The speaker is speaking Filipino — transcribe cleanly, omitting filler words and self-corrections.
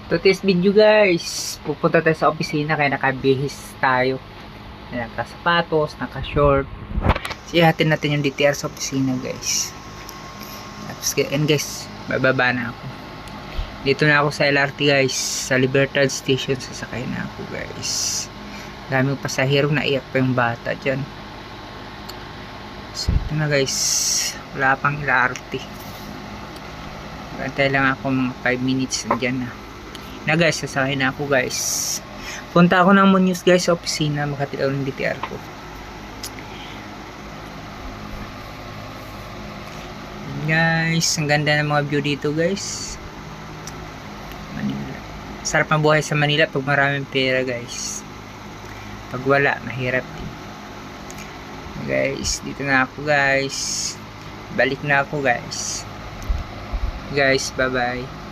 Today's video guys, pupunta tayo sa opisina kaya nakabihis tayo. Naka-sapatos, naka-short. Siyahatin natin yung DTR sa opisina guys. Tapos and guys, bababa na ako. Dito na ako sa LRT guys, sa Libertad Station sasakay na ako guys. Daming pasahero, naiyak pa yung bata dyan. So ito na guys, wala pang LRT. Bantay lang ako mga 5 minutes dyan na guys, sasakay na ako guys. Punta ako ng Muñoz guys sa opisina, makatilaw ng DTR ko. Guys, ang ganda ng mga view dito guys. Manila. Sarap ang buhay sa Manila pag maraming pera guys. Pag wala, mahirap din. Guys, dito na ako guys. Balik na ako guys. Guys, bye bye.